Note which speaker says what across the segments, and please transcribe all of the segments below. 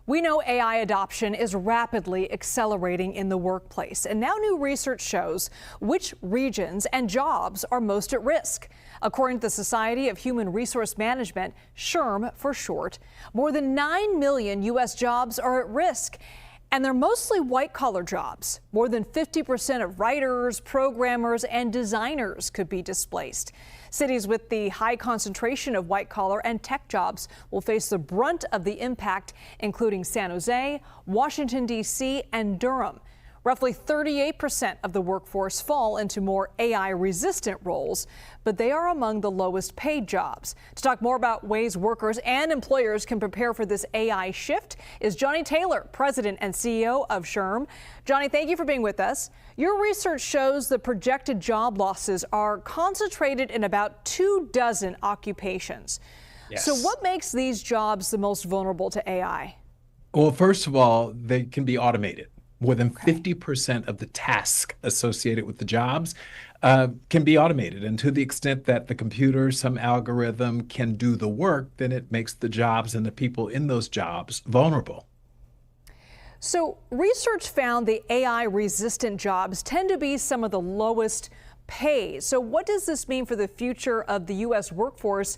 Speaker 1: We know AI adoption is rapidly accelerating in the workplace, and now new research shows which regions and jobs are most at risk. According to the Society of Human Resource Management, SHRM for short, more than 9 million U.S. jobs are at risk, and they're mostly white-collar jobs. More than 50% of writers, programmers, and designers could be displaced. Cities with the high concentration of white-collar and tech jobs will face the brunt of the impact, including San Jose, Washington, D.C., and Durham. Roughly 38% of the workforce fall into more AI-resistant roles, but they are among the lowest paid jobs. To talk more about ways workers and employers can prepare for this AI shift is Johnny Taylor, President and CEO of SHRM. Johnny, thank you for being with us. Your research shows the projected job losses are concentrated in about 24 occupations.
Speaker 2: Yes.
Speaker 1: So what makes these jobs the most vulnerable to AI?
Speaker 2: Well, first of all, they can be automated. More than 50% of the tasks associated with the jobs can be automated. And to the extent that the computer, some algorithm can do the work, then it makes the jobs and the people in those jobs vulnerable.
Speaker 1: So research found the AI-resistant jobs tend to be some of the lowest paid. So what does this mean for the future of the U.S. workforce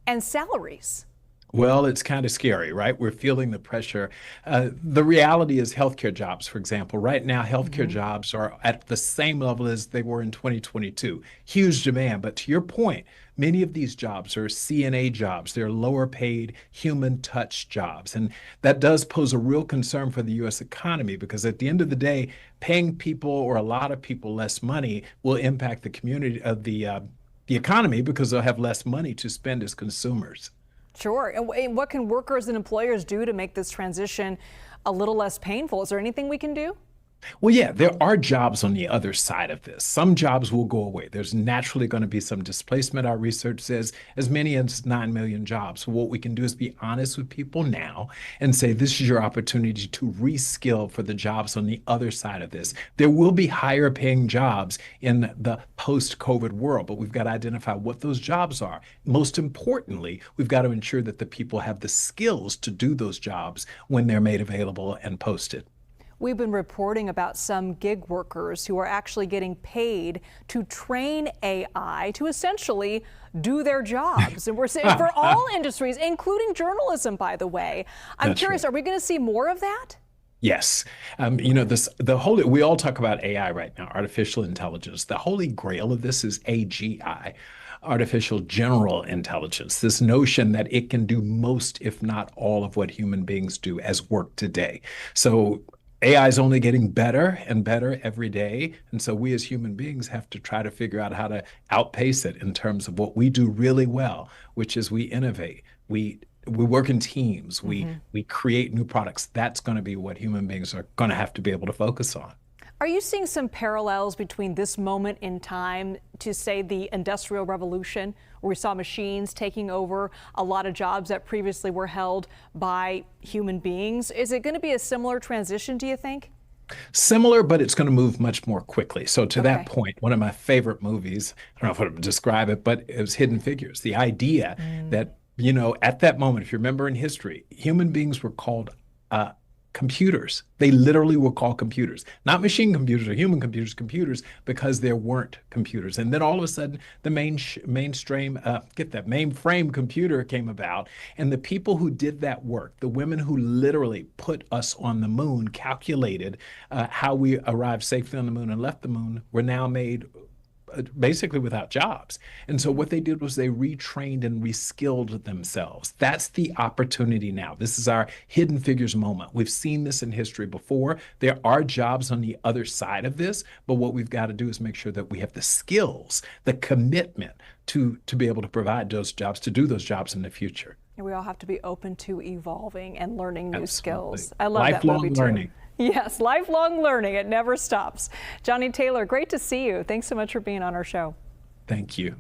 Speaker 1: and salaries?
Speaker 2: Well, it's kind of scary, right? We're feeling the pressure. The reality is healthcare jobs, for example. Right now, healthcare jobs are at the same level as they were in 2022. Huge demand. But to your point, many of these jobs are CNA jobs. They're lower paid, human touch jobs. And that does pose a real concern for the U.S. economy, because at the end of the day, paying people or a lot of people less money will impact the community of the economy, because they'll have less money to spend as consumers.
Speaker 1: Sure. And what can workers and employers do to make this transition a little less painful? Is there anything we can do?
Speaker 2: Well, yeah, there are jobs on the other side of this. Some jobs will go away. There's naturally going to be some displacement. Our research says as many as 9 million jobs. So what we can do is be honest with people now and say, this is your opportunity to reskill for the jobs on the other side of this. There will be higher paying jobs in the post-COVID world, but we've got to identify what those jobs are. Most importantly, we've got to ensure that the people have the skills to do those jobs when they're made available and posted.
Speaker 1: We've been reporting about some gig workers who are actually getting paid to train AI to essentially do their jobs. And we're saying for all industries, including journalism, by the way. I'm curious, are we going to see more of that?
Speaker 2: Yes. You know, we all talk about AI right now, artificial intelligence. The holy grail of this is AGI. Artificial general intelligence, this notion that it can do most, if not all, of what human beings do as work today. So AI is only getting better and better every day. And so we as human beings have to try to figure out how to outpace it in terms of what we do really well, which is we innovate. We work in teams. We create new products. That's going to be what human beings are going to have to be able to focus on.
Speaker 1: Are you seeing some parallels between this moment in time to, say, the Industrial Revolution, where we saw machines taking over a lot of jobs that previously were held by human beings? Is it going to be a similar transition, do you think?
Speaker 2: Similar, but it's going to move much more quickly. So to that point, one of my favorite movies, I don't know if I would describe it, but it was Hidden Figures. The idea that, you know, at that moment, if you remember in history, human beings were called computers. They literally were called computers, not machine computers or human computers, computers, because there weren't computers. And then all of a sudden, the mainframe computer came about, and the people who did that work, the women who literally put us on the moon, calculated how we arrived safely on the moon and left the moon, were now made basically without jobs. And so what they did was they retrained and reskilled themselves. That's the opportunity now. This is our Hidden Figures moment. We've seen this in history before. There are jobs on the other side of this, but what we've got to do is make sure that we have the skills, the commitment to be able to provide those jobs, to do those jobs in the future.
Speaker 1: And we all have to be open to evolving and learning new skills.
Speaker 2: I love that movie too. Lifelong learning.
Speaker 1: Yes, lifelong learning. It never stops. Johnny Taylor, great to see you. Thanks so much for being on our show.
Speaker 2: Thank you.